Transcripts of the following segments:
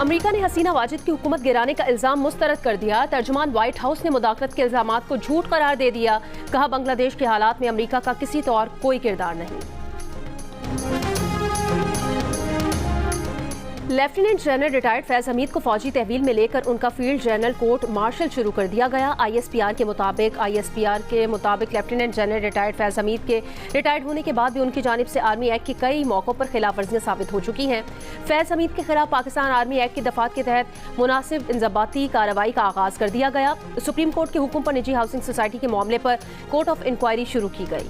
America ने हसीना वाजिद की हुकूमत गिराने का इल्जाम मुस्तरद कर दिया। तर्जुमान व्हाइट हाउस ने मुदाखलत के इल्जामात को झूठ करार दे दिया। कहा, बांग्लादेश के हालात में अमेरिका का किसी तौर कोई किरदार नहीं। Lieutenant general retired Faiz Hamid को फौजी तहवील में लेकर उनका फील्ड जनरल कोर्ट मार्शल शुरू कर दिया गया। आईएसपीआर के मुताबिक lieutenant general retired Faiz Hamid के रिटायर्ड होने के बाद भी उनकी जानिब से आर्मी एक्ट की कई मौकों पर खिलाफ वर्जियां साबित हो चुकी हैं। फैज हमीद के खिलाफ पाकिस्तान आर्मी एक्ट की दफात के तहत मुनासिब इंजबाती कार्रवाई का आगाज कर दिया गया। सुप्रीम कोर्ट के हुक्म पर निजी हाउसिंग सोसाइटी के मामले पर कोर्ट ऑफ इंक्वायरी शुरू की गई।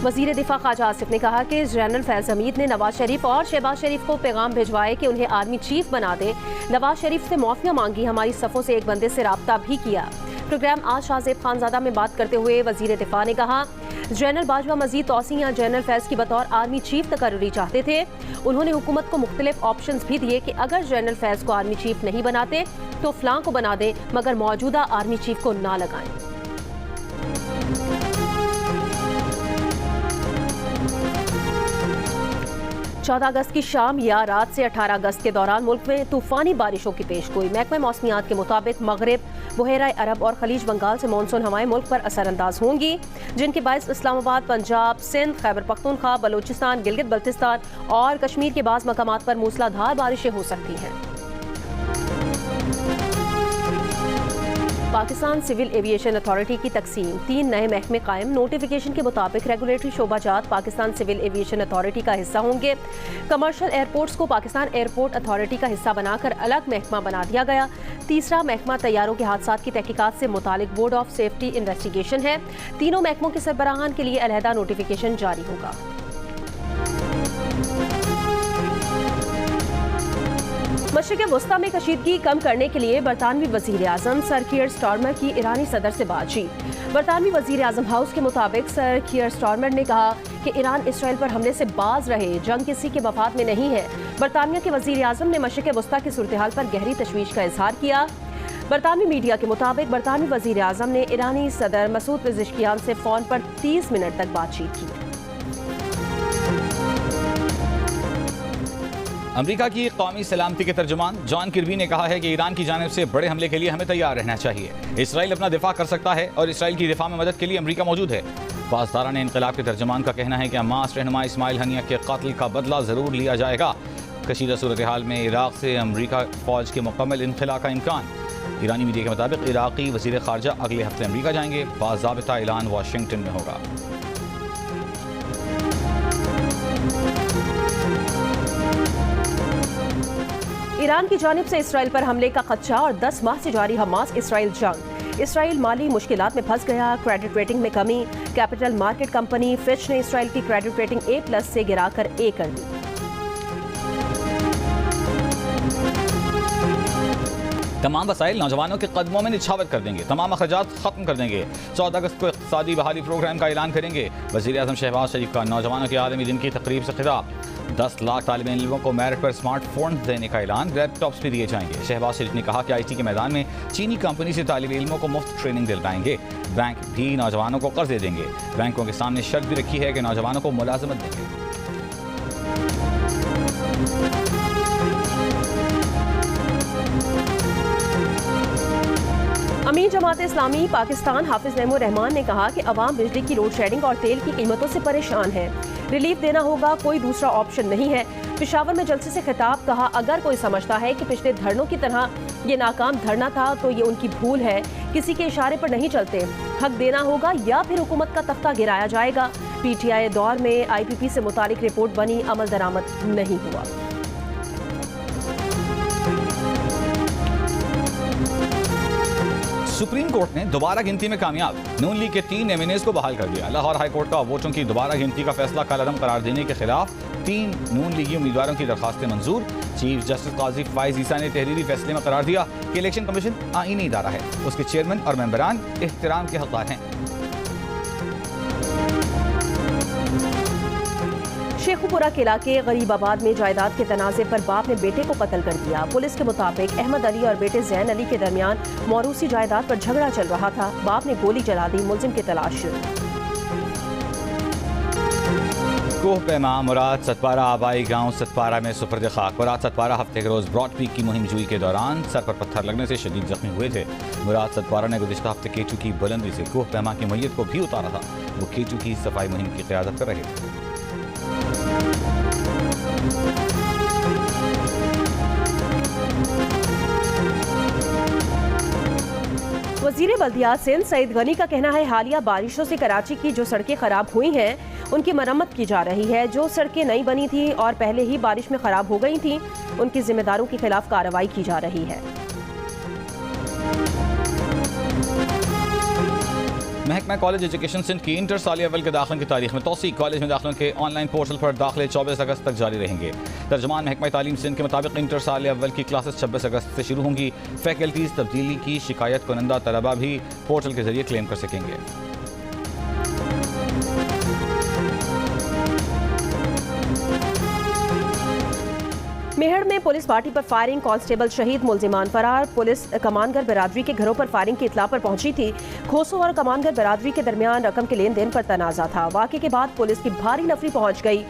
वज़ीर दिफा ख्वाजा आसिफ ने कहा कि जनरल फैज हमीद ने नवाज शरीफ और शहबाज शरीफ को पैगाम भिजवाए कि उन्हें आर्मी चीफ बना दे। नवाज शरीफ से माफिया मांगी, हमारी सफ़ों से एक बंदे से राब्ता भी किया। प्रोग्राम आज शाहजेब खानजादा में बात करते हुए वज़ीर दिफा ने कहा, जनरल बाजवा मजीद तौसी या जनरल फैज की बतौर आर्मी चीफ तकर्री चाहते थे। उन्होंने हुकूमत को मुख्तलिफ ऑप्शंस भी दिए कि अगर जनरल फैज को आर्मी चीफ नहीं बनाते तो फलां को बना दें, मगर मौजूदा आर्मी चीफ को ना लगाएं। 14 अगस्त की शाम या रात से 18 अगस्त के दौरान मुल्क में तूफानी बारिशों की पेशगोई। महकमा मौसमियात के मुताबिक मगरिब, बहरा अरब और खलीज बंगाल से मानसून हवाएं मुल्क पर असरअंदाज होंगी, जिनके बायस इस्लामाबाद, पंजाब, सिंध, खैबर पख्तूनख्वा, बलूचिस्तान, गिलगित बल्तिस्तान और कश्मीर के बाज़ मकामात पर मूसलाधार बारिशें हो सकती हैं। पाकिस्तान सिविल एविएशन अथॉरिटी की तकसीम, 3 नए महकमे कायम। नोटिफिकेशन के मुताबिक रेगुलेटरी शोबाजात पाकिस्तान सिविल एविएशन अथॉरिटी का हिस्सा होंगे। कमर्शियल एयरपोर्ट्स को पाकिस्तान एयरपोर्ट अथॉरिटी का हिस्सा बनाकर अलग महकमा बना दिया गया। तीसरा महकमा तैयारों के हादसात की तहकीकात से मुतालिक बोर्ड ऑफ सेफ्टी इन्वेस्टिगेशन है। तीनों महकमों के सरबराहान के लिए अलहदा नोटिफिकेशन जारी होगा। मशरिक़ वस्ता में कशीदगी कम करने के लिए बरतानवी वज़ीर आज़म सर कीयर स्टारमर की ईरानी सदर से बातचीत। बरतानवी वज़ीर आज़म हाउस के मुताबिक सर कीयर स्टारमर ने कहा कि ईरान इसराइल पर हमले से बाज रहे, जंग किसी के मफाद में नहीं है। बरतानिया के वज़ीर आज़म ने मशरिक़ वस्ता की सूरत हाल पर गहरी तशवीश का इजहार किया। बरतानवी मीडिया के मुताबिक बरतानवी वज़ीर आज़म ने ईरानी सदर मसूद पेज़ेश्कियान से फ़ोन पर 30 मिनट तक बातचीत की। अमेरिका की कौमी सलामती के तर्जुमान जॉन किर्बी ने कहा है कि ईरान की जानिब से बड़े हमले के लिए हमें तैयार रहना चाहिए। इसराइल अपना दिफा कर सकता है और इसराइल की दिफा में मदद के लिए अमेरिका मौजूद है। पासदारान इनकलाब के तर्जुमान का कहना है कि हमास रहनुमा इस्माइल हनिया के कत्ल का बदला ज़रूर लिया जाएगा। कशीदा सूरत हाल में इराक से अमेरिका फ़ौज के मुकम्मल इनखला का इम्कान। ईरानी मीडिया के मुताबिक इराक़ी वज़ीर ख़ारजा अगले हफ्ते अमेरिका जाएंगे। बाज़ाबिता ऐलान वाशिंगटन में होगा। ईरान की जानिब से इसराइल पर हमले का खदशा और 10 माह से जारी हमास इसराइल जंग। इसराइल माली मुश्किलात में फंस गया, क्रेडिट रेटिंग में कमी। कैपिटल मार्केट कंपनी फिच ने इसराइल की क्रेडिट रेटिंग A+ से गिराकर A कर दी। तमाम वसाइल नौजवानों के कदमों में निछावर कर देंगे, तमाम अखराजात खत्म कर देंगे। 14 अगस्त को इक़्तिसादी बहाली प्रोग्राम का ऐलान करेंगे। वज़ीर आज़म शहबाज शरीफ का नौजवानों के आलमी दिन की तकरीब से खिताब। 10 लाख तालिब इल्मों को मेरिट पर स्मार्टफोन देने का ऐलान। लैपटॉप्स भी दिए जाएंगे। शहबाज शरीफ ने कहा कि IT के मैदान में चीनी कंपनी से तालिब इल्मों को मुफ्त ट्रेनिंग दिलवाएंगे। बैंक भी नौजवानों को कर्ज दे देंगे। बैंकों के सामने शर्त भी रखी है कि नौजवानों को मुलाजमत देंगे। अमीर जमात इस्लामी पाकिस्तान हाफिज नईमुर रहमान ने कहा कि अवाम बिजली की लोड शेडिंग और तेल की कीमतों से परेशान है। रिलीफ देना होगा, कोई दूसरा ऑप्शन नहीं है। पेशावर में जलसे से खिताब। कहा, अगर कोई समझता है कि पिछले धरनों की तरह ये नाकाम धरना था तो ये उनकी भूल है। किसी के इशारे पर नहीं चलते। हक देना होगा या फिर हुकूमत का तख्ता गिराया जाएगा। PTI दौर में IPP से मुतालिक रिपोर्ट बनी, अमल दरामद नहीं हुआ। सुप्रीम कोर्ट ने दोबारा गिनती में कामयाब। नून लीग के 3 MNAs को बहाल कर दिया। लाहौर हाई कोर्ट का वोटों की दोबारा गिनती का फैसला कलअदम करार देने के खिलाफ 3 नून लीगी उम्मीदवारों की दरखास्तें मंजूर। चीफ जस्टिस काजी फाइज ईसा ने तहरीरी फैसले में करार दिया कि इलेक्शन कमीशन आईनी इदारा है, उसके चेयरमैन और मेंबरान एहतराम के हकदार हैं। शेखुपुरा के इलाके गरीबाबाद में जायदाद के तनाज़े पर बाप ने बेटे को कत्ल कर दिया। पुलिस के मुताबिक अहमद अली और बेटे जैन अली के दरमियान मौरूसी जायदाद पर झगड़ा चल रहा था। बाप ने गोली चला दी। मुलजिम की तलाश शुरू। कोह पैमा मुराद सतपारा आबाई गांव सतपारा में सुपर्द खाक। मुराद सतपारा हफ्ते के रोज ब्रॉड पीक की मुहिम जुई के दौरान सर पर पत्थर लगने से शदीद जख्मी हुए थे। मुराद सतपारा ने गुज़िश्ता हफ्ते केचू की बुलंदी से कोह पैमा की मैयत को भी उतारा था। वो केचू की सफाई मुहिम की क़यादत कर रहे थे। वज़ीर बल्दियात सिंध सईद गनी का कहना है हालिया बारिशों से कराची की जो सड़कें खराब हुई हैं उनकी मरम्मत की जा रही है। जो सड़कें नई बनी थी और पहले ही बारिश में खराब हो गई थी उनकी जिम्मेदारों के खिलाफ कार्रवाई की जा रही है। महकमा कॉलेज एजुकेशन सिंध की इंटर साली अव्वल के दाखिलों की तारीख में तौसी। कॉलेज में दाखिलों के ऑनलाइन पोर्टल पर दाखिले 24 अगस्त तक जारी रहेंगे। तर्जमान महकमा तालीम सिंध के मुताबिक इंटर साली अव्वल की क्लासेस 26 अगस्त से शुरू होंगी। फैकल्टीज तब्दीली की शिकायत कुनंदा तलबा भी पोर्टल के जरिए क्लेम कर सकेंगे। मेहड़ में पुलिस पार्टी पर फायरिंग, कांस्टेबल शहीद, मुलजिमान फरार। पुलिस कमानगर बरादरी के घरों पर फायरिंग की इत्तला पर पहुंची थी। खोसो और कमानगर बरादरी के दरमियान रकम के लेन देन पर तनाजा था। वाक़े के बाद पुलिस की भारी नफरी पहुंच गई।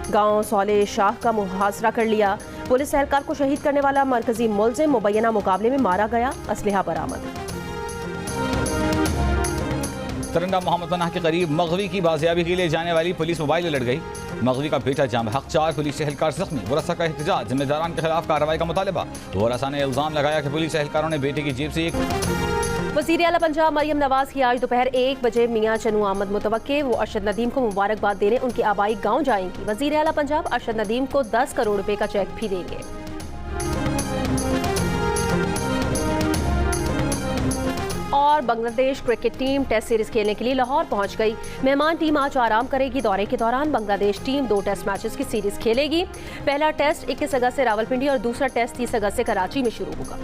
गांव सौले शाह का मुहासरा कर लिया। पुलिस एहलकार को शहीद करने वाला मरकजी मुलजिम मुबैना मुकाबले में मारा गया। असलहा बरामद। तरंडा मोहम्मद पनाह के करीब मगवी की बाजियाबी के लिए जाने वाली पुलिस मोबाइल उलट गई। मगवी का बेटा जाम हक 4 पुलिस एहलकार जख्मी। वरसा का एहतजाज, जिम्मेदारान के खिलाफ कार्रवाई का मुतालबा। वरसा ने इल्जाम लगाया कि पुलिस एहलकारों ने बेटे की जेब से एक। वज़ीर आला पंजाब मरियम नवाज की आज दोपहर 1 बजे मियां चनू आमद मुतवक्के। वो अरशद नदीम को मुबारकबाद देने उनके आबाई गाँव जाएंगी। वज़ीर आला पंजाब अरशद नदीम को 10 करोड़ रुपए का चेक भी देंगे। और Bangladesh cricket team test series खेलने के लिए लाहौर पहुंच गई। मेहमान टीम आज आराम करेगी। दौरे के दौरान बांग्लादेश टीम 2 टेस्ट मैचेस की सीरीज खेलेगी। पहला टेस्ट 21 अगस्त से रावलपिंडी और दूसरा टेस्ट 30 अगस्त से कराची में शुरू होगा।